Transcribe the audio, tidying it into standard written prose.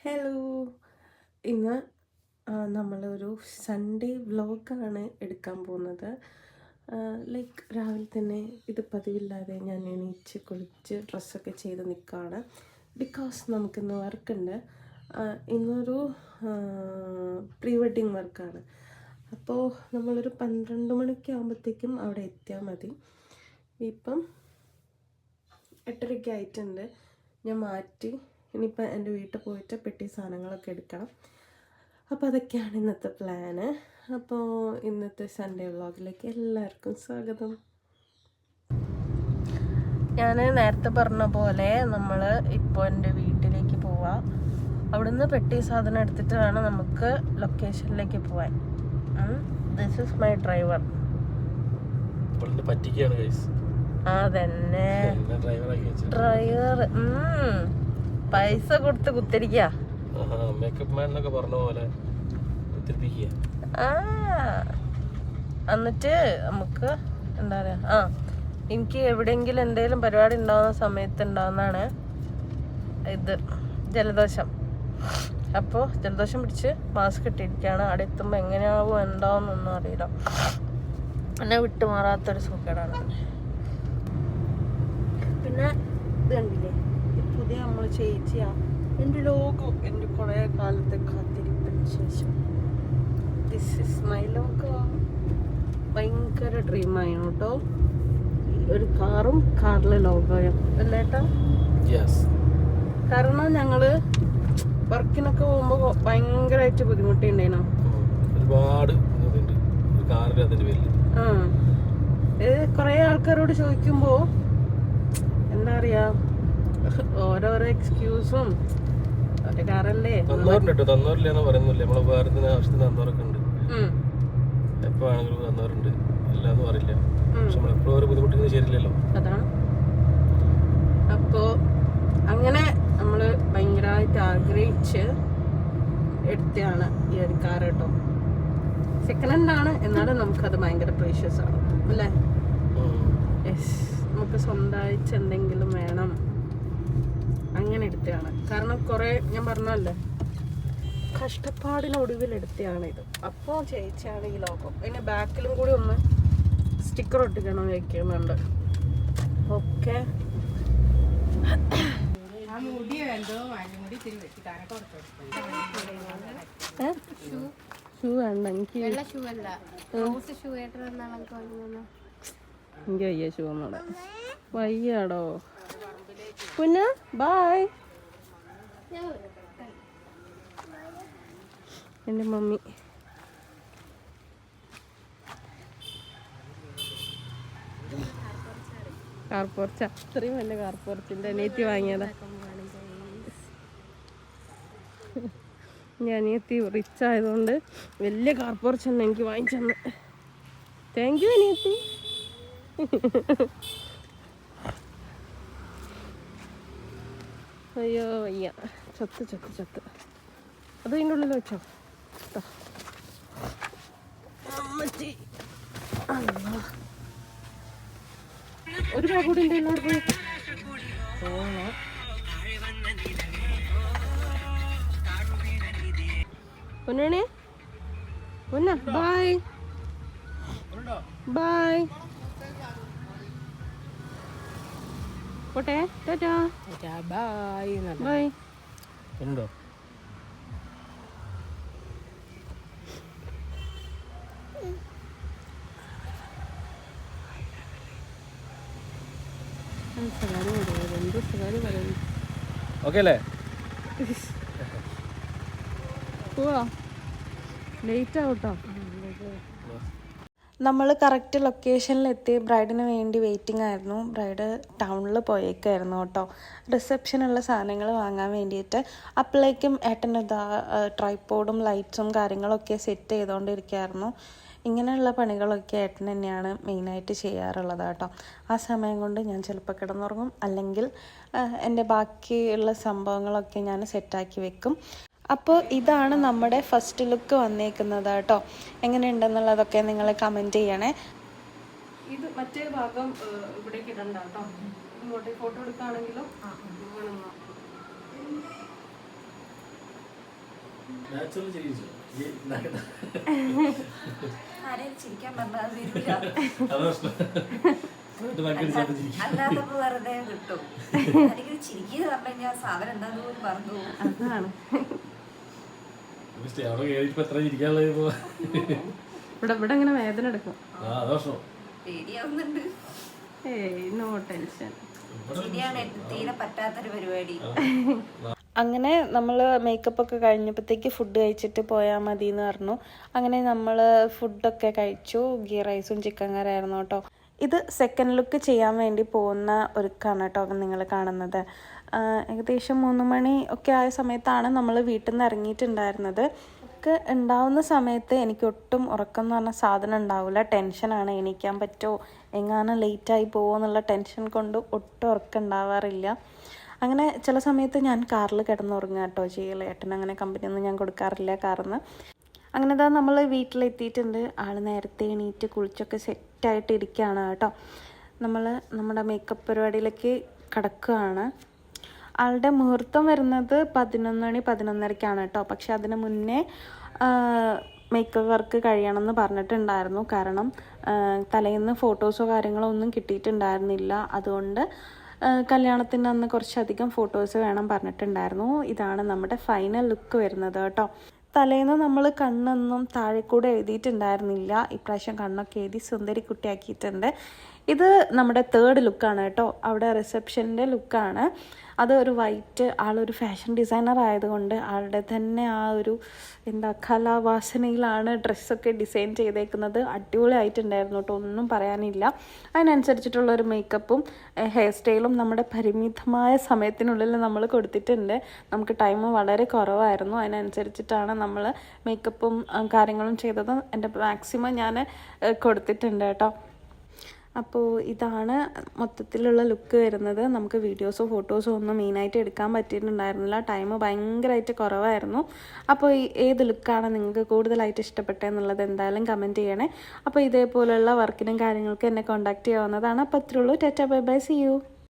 Hello, ഇന്ന് നമ്മളൊരു Sunday വ്ലോഗാണ് എടുക്കാൻ പോകുന്നത്. രാവിലെ തന്നെ ഇത് പതിവില്ലാതെ ഞാൻ എണീച്ച് കുളിച്ച് ഡ്രസ്സൊക്കെ ചെയ്ത് നിൽക്കുകയാണ്. ബിക്കോസ് നമുക്കിന്ന് വർക്കുണ്ട്. ഇന്നൊരു പ്രീ വെഡിങ് വർക്കാണ്. അപ്പോൾ നമ്മളൊരു 12 മണിക്ക് ആകുമ്പോഴത്തേക്കും അവിടെ എത്തിയാൽ മതി. ഇപ്പം 8:30 ആയിട്ടുണ്ട്. ഞാൻ മാറ്റി ഇനിയിപ്പോൾ എൻ്റെ വീട്ടിൽ പോയിട്ട് പെട്ടി സാധനങ്ങളൊക്കെ എടുക്കണം. അപ്പോൾ അതൊക്കെയാണ് ഇന്നത്തെ പ്ലാന്. അപ്പോൾ ഇന്നത്തെ സൺഡേ വ്ളോഗിലേക്ക് എല്ലാവർക്കും സ്വാഗതം. ഞാൻ നേരത്തെ പറഞ്ഞ പോലെ നമ്മൾ ഇപ്പോൾ എൻ്റെ വീട്ടിലേക്ക് പോവാം. അവിടുന്ന് പെട്ടി സാധനം എടുത്തിട്ട് വേണം നമുക്ക് ലൊക്കേഷനിലേക്ക് പോവാൻ. This is my driver. അതന്നെ ഡ്രൈവർ. പൈസ കൊടുത്ത് കുത്തിരിക്കുക. എന്നിട്ട് നമുക്ക് എന്താ പറയാ, എനിക്ക് എവിടെയെങ്കിലും എന്തെങ്കിലും പരിപാടി ഉണ്ടാവുന്ന സമയത്ത് ഉണ്ടാവുന്നതാണ് ഇത് ജലദോഷം. അപ്പോൾ ജലദോഷം പിടിച്ച് മാസ്ക് ഇട്ടിരിക്കുകയാണ്. അവിടെ എത്തുമ്പോൾ എങ്ങനെയാവും എന്താവുന്നൊന്നും അറിയില്ല. എന്നെ വിട്ടുമാറാത്തൊരു സുഖേടാണ്. പിന്നെ ഇത് കണ്ടില്ലേ, പുതിയ നമ്മൾ ചേച്ചിയാ എൻ്റെ ലോഗോ. എൻ്റെ കുറേ കാലത്തെ കാത്തിരിപ്പിന് ശേഷം ദിസ് ഇസ് മൈ ലോഗോ. ഭയങ്കര ഡ്രീമായിരുന്നു കേട്ടോ, ഒരു കാറും കാറിലെ ലോഗോയും അല്ലേട്ടാ. കാരണം ഞങ്ങള് വർക്കിനൊക്കെ പോകുമ്പോൾ ഭയങ്കരമായിട്ട് ബുദ്ധിമുട്ടുണ്ടായിരുന്നു. ഒരുപാട് കുറേ ആൾക്കാരോട് ചോദിക്കുമ്പോൾ എന്താ പറയാ, ഓരോരോ എക്സ്ക്യൂസും. ഒരു കാറല്ലേ അതാണ്. അപ്പോ അങ്ങനെ നമ്മള് ഭയങ്കരമായിട്ട് ആഗ്രഹിച്ച് എടുത്തതാണ് ഈ ഒരു കാർ കേട്ടോ. സെക്കൻഡ് ഹാൻഡ് ആണ്, എന്നാലും നമുക്കത് ഭയങ്കര പ്രീഷ്യസ് ആണ് അല്ലേ. യെസ്, നമുക്ക് സ്വന്തമായിട്ട് എന്തെങ്കിലും വേണം, അങ്ങനെ എടുത്തതാണ്. കാരണം കുറേ ഞാൻ പറഞ്ഞല്ലേ, കഷ്ടപ്പാടിനൊടുവിൽ എടുത്തതാണ് ഇത്. അപ്പോൾ ചേച്ചിയാണ് ഈ ലോഗോ. അതിന് ബാക്കിലും കൂടി ഒന്ന് സ്റ്റിക്കർ ഒട്ടിക്കണം വയ്ക്കുന്നുണ്ട്. ഓക്കെ, ഷൂ വേണ്ട എനിക്ക്. എനിക്ക് വയ്യ ഷൂ ഒന്നൂടെ വയ്യാടോ. പിന്നെ ബായ്. എൻ്റെ മമ്മി കാർ പോർച്ച, അത്രയും വലിയ കാർ പോർച്ചിൻ്റെ അനിയത്തി വാങ്ങിയതാ. ഞാൻ അനിയത്തി റിച്ച് ആയതുകൊണ്ട് വലിയ കാർ പോർച്ച് തന്നെ എനിക്ക് വാങ്ങിച്ചു തന്നെ. താങ്ക് യു അനിയത്തി. അയ്യോ വയ്യ, ചത്ത് അത് ഇതിൻ്റെ ഉള്ളിൽ വെച്ചോ. അമ്മച്ചി ഒരു ബാഗ് കൂടി ഉണ്ട് എന്നോട് പോയി. പൊന്നണേ പൊന്ന, ബൈ ബൈ. പോട്ടെ, ടാറ്റാ ബൈ ബൈ. ഉണ്ടോ ഓക്കെ അല്ലേ? പോവാ, ലേറ്റ് ആവട്ടോ. നമ്മൾ കറക്റ്റ് ലൊക്കേഷനിലെത്തി. ബ്രൈഡിന് വേണ്ടി വെയിറ്റിംഗ് ആയിരുന്നു. ബ്രൈഡ് ടൗണിൽ പോയേക്കായിരുന്നു കേട്ടോ, റിസപ്ഷനുള്ള സാധനങ്ങൾ വാങ്ങാൻ വേണ്ടിയിട്ട്. അപ്പോഴേക്കും ഏട്ടനതാ ട്രൈപ്പോഡും ലൈറ്റ്സും കാര്യങ്ങളൊക്കെ സെറ്റ് ചെയ്തുകൊണ്ടിരിക്കുകയായിരുന്നു. ഇങ്ങനെയുള്ള പണികളൊക്കെ ഏട്ടൻ തന്നെയാണ് മെയിനായിട്ട് ചെയ്യാറുള്ളത് കേട്ടോ. ആ സമയം കൊണ്ട് ഞാൻ ചിലപ്പോൾ കിടന്നുറങ്ങും, അല്ലെങ്കിൽ എൻ്റെ ബാക്കിയുള്ള സംഭവങ്ങളൊക്കെ ഞാൻ സെറ്റാക്കി വെക്കും. അപ്പോൾ ഇതാണ് നമ്മുടെ ഫസ്റ്റ് ലുക്ക് വന്നേക്കുന്നത് കേട്ടോ. എങ്ങനെയുണ്ടെന്നുള്ളതൊക്കെ നിങ്ങൾ കമൻറ്റ് ചെയ്യണേ. ഇത് മറ്റേ ഭാഗം ഇവിടേക്ക് ഇടണ്ട കേട്ടോ. ഇങ്ങോട്ടേക്ക് ഫോട്ടോ എടുക്കുകയാണെങ്കിലും നാച്ചുറൽ ചിരിച്ചു ആരെയും ചിരിക്കാൻ പറഞ്ഞാൽ വരില്ല. അത് അല്ലാത്തപ്പോ വെറുതെ കിട്ടും. അല്ലെങ്കിൽ ചിരിക്കുക പറഞ്ഞു കഴിഞ്ഞാൽ സാധനം എന്താന്ന് പോലും പറഞ്ഞു. അതാണ് അവിടെ കേറിയപ്പോ എത്ര ചിരിക്കാനുള്ളത് ഇപ്പൊ ഇവിടെ ഇങ്ങനെ വേദന എടുക്കും. പേടിയാവുന്നുണ്ട്. ഏയ് നോ ടെൻഷൻ. ചിരിയാണ് തീരെ പറ്റാത്തൊരു പരിപാടി. അങ്ങനെ നമ്മൾ മേക്കപ്പ് ഒക്കെ കഴിഞ്ഞപ്പോഴത്തേക്ക് ഫുഡ് കഴിച്ചിട്ട് പോയാൽ മതി എന്ന് പറഞ്ഞു. അങ്ങനെ നമ്മൾ ഫുഡൊക്കെ കഴിച്ചു. ഗീ റൈസും ചിക്കൻ കറിയായിരുന്നു കേട്ടോ. ഇത് സെക്കൻഡ് ലുക്ക് ചെയ്യാൻ വേണ്ടി പോകുന്ന ഒരുക്കാണ് കേട്ടോ നിങ്ങൾ കാണുന്നത്. ഏകദേശം 3 മണി ഒക്കെ ആയ സമയത്താണ് നമ്മൾ വീട്ടിൽ നിന്ന് ഇറങ്ങിയിട്ടുണ്ടായിരുന്നത്. ഒക്കെ ഉണ്ടാവുന്ന സമയത്ത് എനിക്ക് ഒട്ടും ഉറക്കം എന്ന് പറഞ്ഞ സാധനം ഉണ്ടാവില്ല. ടെൻഷനാണ്, എണീക്കാൻ പറ്റുമോ, എങ്ങാനും ലേറ്റായി പോകുമോ എന്നുള്ള ടെൻഷൻ കൊണ്ട് ഒട്ടും ഉറക്കം ഉണ്ടാവാറില്ല. അങ്ങനെ ചില സമയത്ത് ഞാൻ കാറിൽ കിടന്നുറങ്ങുക കേട്ടോ ചെയ്യല്. ഏട്ടന് അങ്ങനെ കമ്പനിയൊന്നും ഞാൻ കൊടുക്കാറില്ല കാറിന്ന്. അങ്ങനെ ഇതാ നമ്മൾ വീട്ടിലെത്തിയിട്ടുണ്ട്. ആൾ നേരത്തെ എണീറ്റ് കുളിച്ചൊക്കെ സെറ്റായിട്ട് ഇരിക്കുകയാണ് കേട്ടോ. നമ്മൾ നമ്മുടെ മേക്കപ്പ് പരിപാടിയിലേക്ക് കിടക്കുകയാണ്. ആളുടെ മുഹൂർത്തം വരുന്നത് 11 മണി 11:30ക്കാണ് കേട്ടോ. പക്ഷെ അതിന് മുന്നേ മേക്കപ്പ് വർക്ക് കഴിയണമെന്ന് പറഞ്ഞിട്ടുണ്ടായിരുന്നു. കാരണം തലേന്ന് ഫോട്ടോസോ കാര്യങ്ങളോ ഒന്നും കിട്ടിയിട്ടുണ്ടായിരുന്നില്ല. അതുകൊണ്ട് കല്യാണത്തിൻ്റെ അന്ന് കുറച്ചധികം ഫോട്ടോസ് വേണം പറഞ്ഞിട്ടുണ്ടായിരുന്നു. ഇതാണ് നമ്മുടെ ഫൈനൽ ലുക്ക് വരുന്നത് കേട്ടോ. തലേന്ന് നമ്മൾ കണ്ണൊന്നും താഴെ കൂടെ എഴുതിയിട്ടുണ്ടായിരുന്നില്ല. ഇപ്രാവശ്യം കണ്ണൊക്കെ എഴുതി സുന്ദരി കുട്ടിയാക്കിയിട്ടുണ്ട്. ഇത് നമ്മുടെ 3rd ലുക്കാണ് കേട്ടോ. അവിടെ റിസപ്ഷൻ്റെ ലുക്കാണ്. അത് ഒരു വൈറ്റ്, ആളൊരു ഫാഷൻ ഡിസൈനർ ആയതുകൊണ്ട് ആളുടെ തന്നെ ആ ഒരു കലാവാസനയിലാണ് ഡ്രസ്സൊക്കെ ഡിസൈൻ ചെയ്തേക്കുന്നത്. അടിപൊളിയായിട്ടുണ്ടായിരുന്നു കേട്ടോ, ഒന്നും പറയാനില്ല. അതിനനുസരിച്ചിട്ടുള്ളൊരു മേക്കപ്പും ഹെയർ സ്റ്റൈലും നമ്മുടെ പരിമിതമായ സമയത്തിനുള്ളിൽ നമ്മൾ കൊടുത്തിട്ടുണ്ട്. നമുക്ക് ടൈം വളരെ കുറവായിരുന്നു. അതിനനുസരിച്ചിട്ടാണ് നമ്മൾ മേക്കപ്പും കാര്യങ്ങളും ചെയ്തത്. എൻ്റെ മാക്സിമം ഞാൻ കൊടുത്തിട്ടുണ്ട് കേട്ടോ. അപ്പോൾ ഇതാണ് മൊത്തത്തിലുള്ള ലുക്ക് വരുന്നത്. നമുക്ക് വീഡിയോസോ ഫോട്ടോസോ ഒന്നും മെയിനായിട്ട് എടുക്കാൻ പറ്റിയിട്ടുണ്ടായിരുന്നില്ല. ടൈം ഭയങ്കരമായിട്ട് കുറവായിരുന്നു. അപ്പോൾ ഏത് ലുക്കാണ് നിങ്ങൾക്ക് കൂടുതലായിട്ട് ഇഷ്ടപ്പെട്ടതെന്നുള്ളത് എന്തായാലും കമൻറ്റ് ചെയ്യണേ. അപ്പോൾ ഇതേപോലുള്ള വർക്കിനും കാര്യങ്ങൾക്കും എന്നെ കോൺടാക്റ്റ് ചെയ്യാവുന്നതാണ്. അപ്പോൾ അത്രയുള്ളൂ. Tata bye bye, see U.